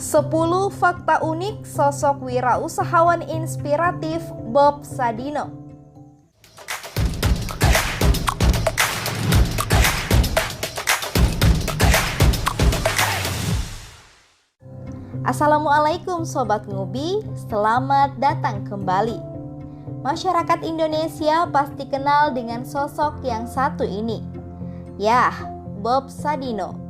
10 fakta unik sosok wirausahawan inspiratif Bob Sadino. Assalamualaikum Sobat Ngubi, selamat datang kembali. Masyarakat Indonesia pasti kenal dengan sosok yang satu ini. Yah, Bob Sadino.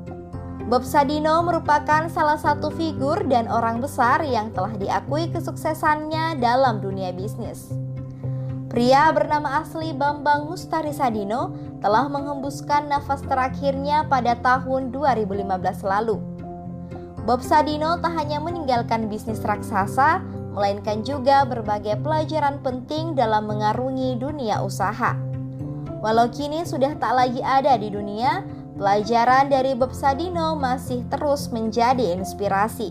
Bob Sadino merupakan salah satu figur dan orang besar yang telah diakui kesuksesannya dalam dunia bisnis. Pria bernama asli Bambang Mustari Sadino telah menghembuskan nafas terakhirnya pada tahun 2015 lalu. Bob Sadino tak hanya meninggalkan bisnis raksasa, melainkan juga berbagai pelajaran penting dalam mengarungi dunia usaha. Walau kini sudah tak lagi ada di dunia, pelajaran dari Bob Sadino masih terus menjadi inspirasi.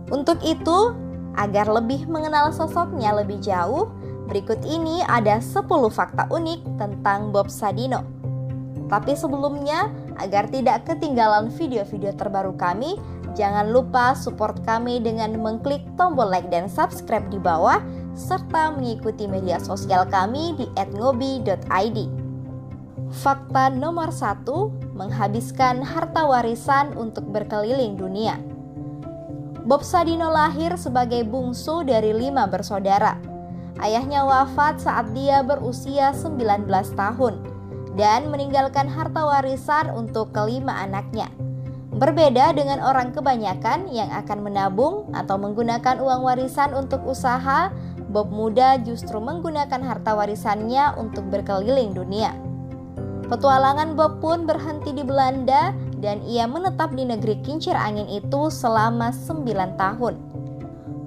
Untuk itu, agar lebih mengenal sosoknya lebih jauh, berikut ini ada 10 fakta unik tentang Bob Sadino. Tapi sebelumnya, agar tidak ketinggalan video-video terbaru kami, jangan lupa support kami dengan mengklik tombol like dan subscribe di bawah, serta mengikuti media sosial kami di @ngobi.id. Fakta nomor 1, menghabiskan harta warisan untuk berkeliling dunia. Bob Sadino lahir sebagai bungsu dari 5 bersaudara. Ayahnya wafat saat dia berusia 19 tahun dan meninggalkan harta warisan untuk kelima anaknya. Berbeda dengan orang kebanyakan yang akan menabung atau menggunakan uang warisan untuk usaha, Bob muda justru menggunakan harta warisannya untuk berkeliling dunia. Petualangan Bob pun berhenti di Belanda dan ia menetap di negeri kincir angin itu selama 9 tahun.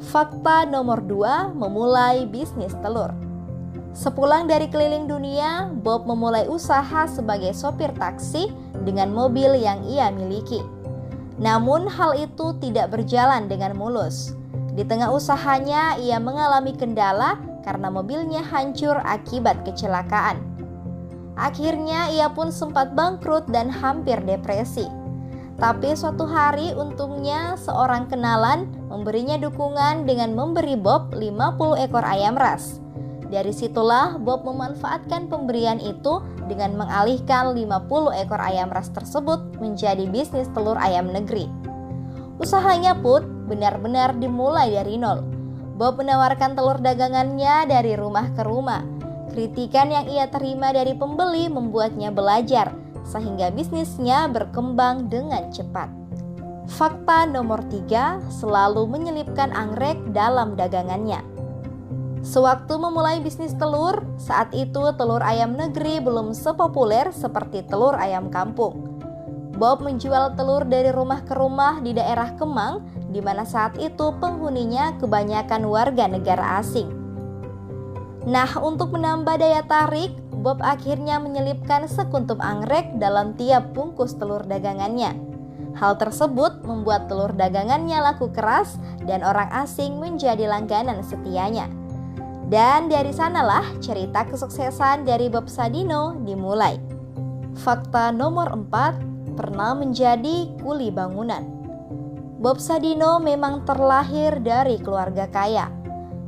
Fakta nomor 2, memulai bisnis telur. Sepulang dari keliling dunia, Bob memulai usaha sebagai sopir taksi dengan mobil yang ia miliki. Namun hal itu tidak berjalan dengan mulus. Di tengah usahanya ia mengalami kendala karena mobilnya hancur akibat kecelakaan. Akhirnya ia pun sempat bangkrut dan hampir depresi. Tapi suatu hari untungnya seorang kenalan memberinya dukungan dengan memberi Bob 50 ekor ayam ras. Dari situlah Bob memanfaatkan pemberian itu dengan mengalihkan 50 ekor ayam ras tersebut menjadi bisnis telur ayam negeri. Usahanya pun benar-benar dimulai dari nol. Bob menawarkan telur dagangannya dari rumah ke rumah. Kritikan yang ia terima dari pembeli membuatnya belajar, sehingga bisnisnya berkembang dengan cepat. Fakta nomor 3, selalu menyelipkan anggrek dalam dagangannya. Sewaktu memulai bisnis telur, saat itu telur ayam negeri belum sepopuler seperti telur ayam kampung. Bob menjual telur dari rumah ke rumah di daerah Kemang, di mana saat itu penghuninya kebanyakan warga negara asing. Nah, untuk menambah daya tarik, Bob akhirnya menyelipkan sekuntum anggrek dalam tiap bungkus telur dagangannya. Hal tersebut membuat telur dagangannya laku keras dan orang asing menjadi langganan setianya. Dan dari sanalah cerita kesuksesan dari Bob Sadino dimulai. Fakta nomor 4, pernah menjadi kuli bangunan. Bob Sadino memang terlahir dari keluarga kaya.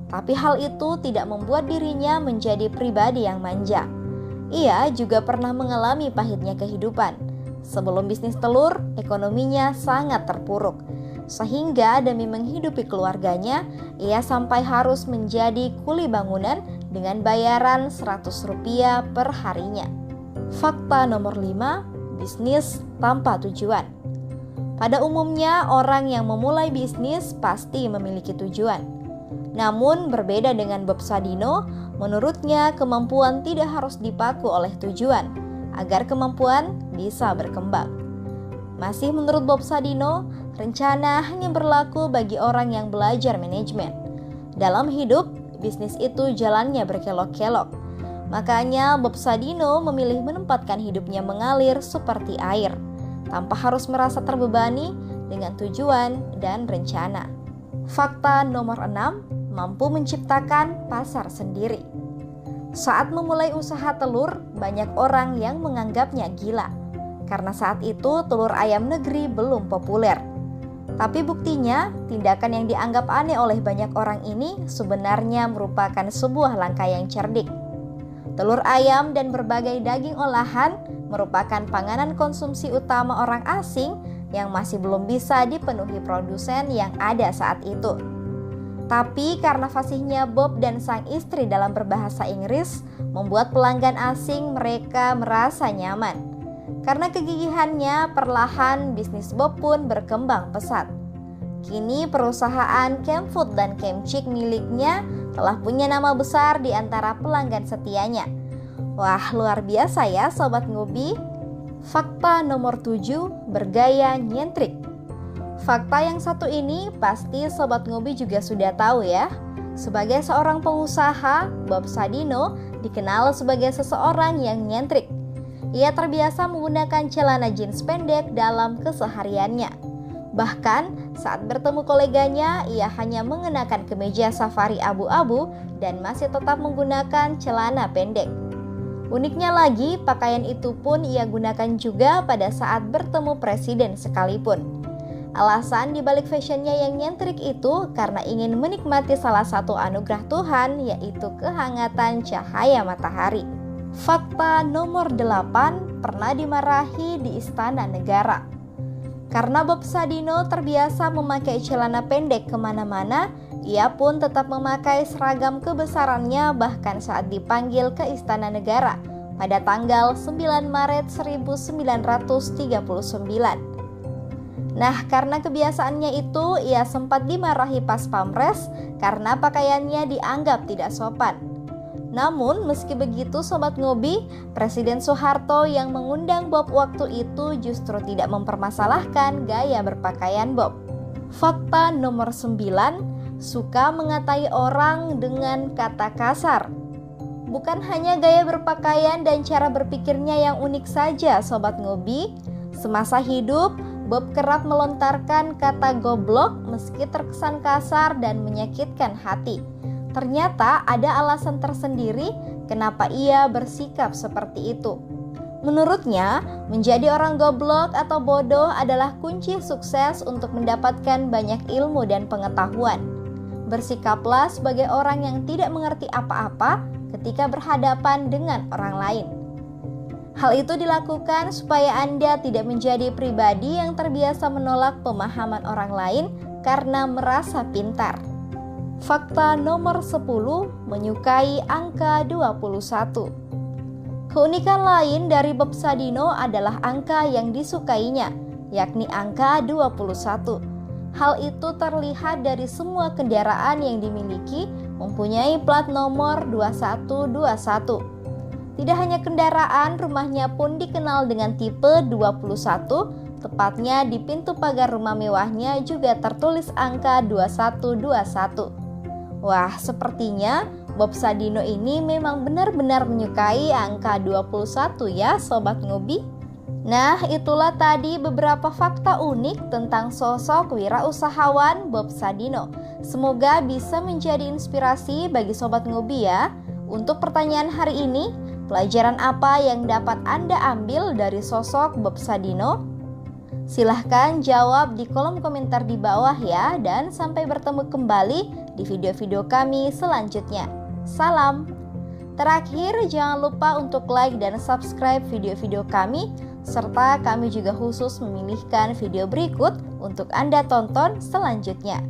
Tapi hal itu tidak membuat dirinya menjadi pribadi yang manja. Ia juga pernah mengalami pahitnya kehidupan. Sebelum bisnis telur, ekonominya sangat terpuruk. Sehingga demi menghidupi keluarganya, ia sampai harus menjadi kuli bangunan dengan bayaran Rp100 per harinya. Fakta nomor 5, bisnis tanpa tujuan. Pada umumnya, orang yang memulai bisnis pasti memiliki tujuan. Namun berbeda dengan Bob Sadino, menurutnya kemampuan tidak harus dipaku oleh tujuan agar kemampuan bisa berkembang. Masih menurut Bob Sadino, rencana hanya berlaku bagi orang yang belajar manajemen. Dalam hidup, bisnis itu jalannya berkelok-kelok. Makanya Bob Sadino memilih menempatkan hidupnya mengalir seperti air, tanpa harus merasa terbebani dengan tujuan dan rencana. Fakta nomor 6, mampu menciptakan pasar sendiri. Saat memulai usaha telur, banyak orang yang menganggapnya gila. Karena saat itu telur ayam negeri belum populer. Tapi buktinya, tindakan yang dianggap aneh oleh banyak orang ini sebenarnya merupakan sebuah langkah yang cerdik. Telur ayam dan berbagai daging olahan merupakan panganan konsumsi utama orang asing yang masih belum bisa dipenuhi produsen yang ada saat itu. Tapi karena fasihnya Bob dan sang istri dalam berbahasa Inggris, membuat pelanggan asing mereka merasa nyaman. Karena kegigihannya, perlahan bisnis Bob pun berkembang pesat. Kini perusahaan Camfood dan Camchick miliknya telah punya nama besar di antara pelanggan setianya. Wah, luar biasa ya Sobat Ngubi. Fakta nomor 7, bergaya nyentrik. Fakta yang satu ini pasti Sobat Ngubi juga sudah tahu ya. Sebagai seorang pengusaha, Bob Sadino dikenal sebagai seseorang yang nyentrik. Ia terbiasa menggunakan celana jeans pendek dalam kesehariannya. Bahkan saat bertemu koleganya, ia hanya mengenakan kemeja safari abu-abu dan masih tetap menggunakan celana pendek. Uniknya lagi, pakaian itu pun ia gunakan juga pada saat bertemu presiden sekalipun. Alasan dibalik fashionnya yang nyentrik itu karena ingin menikmati salah satu anugerah Tuhan, yaitu kehangatan cahaya matahari. Fakta nomor 8, pernah dimarahi di Istana Negara. Karena Bob Sadino terbiasa memakai celana pendek kemana-mana, ia pun tetap memakai seragam kebesarannya bahkan saat dipanggil ke Istana Negara pada tanggal 9 Maret 1939. Nah, karena kebiasaannya itu, ia sempat dimarahi pas Pamres karena pakaiannya dianggap tidak sopan. Namun, meski begitu Sobat Ngobi, Presiden Soeharto yang mengundang Bob waktu itu justru tidak mempermasalahkan gaya berpakaian Bob. Fakta nomor 9, suka mengatai orang dengan kata kasar. Bukan hanya gaya berpakaian dan cara berpikirnya yang unik saja Sobat Ngobi. Semasa hidup, Bob kerap melontarkan kata goblok meski terkesan kasar dan menyakitkan hati. Ternyata ada alasan tersendiri kenapa ia bersikap seperti itu. Menurutnya, menjadi orang goblok atau bodoh adalah kunci sukses untuk mendapatkan banyak ilmu dan pengetahuan. Bersikaplah sebagai orang yang tidak mengerti apa-apa ketika berhadapan dengan orang lain. Hal itu dilakukan supaya Anda tidak menjadi pribadi yang terbiasa menolak pemahaman orang lain karena merasa pintar. Fakta nomor 10, menyukai angka 21. Keunikan lain dari Bob Sadino adalah angka yang disukainya, yakni angka 21. Hal itu terlihat dari semua kendaraan yang dimiliki mempunyai plat nomor 2121. Tidak hanya kendaraan, rumahnya pun dikenal dengan tipe 21, tepatnya di pintu pagar rumah mewahnya juga tertulis angka 2121. Wah, sepertinya Bob Sadino ini memang benar-benar menyukai angka 21 ya Sobat Ngobi. Nah, itulah tadi beberapa fakta unik tentang sosok wirausahawan Bob Sadino. Semoga bisa menjadi inspirasi bagi Sobat Ngobi ya. Untuk pertanyaan hari ini, pelajaran apa yang dapat Anda ambil dari sosok Bob Sadino? Silahkan jawab di kolom komentar di bawah ya, dan sampai bertemu kembali di video-video kami selanjutnya. Salam! Terakhir, jangan lupa untuk like dan subscribe video-video kami, serta kami juga khusus memilihkan video berikut untuk Anda tonton selanjutnya.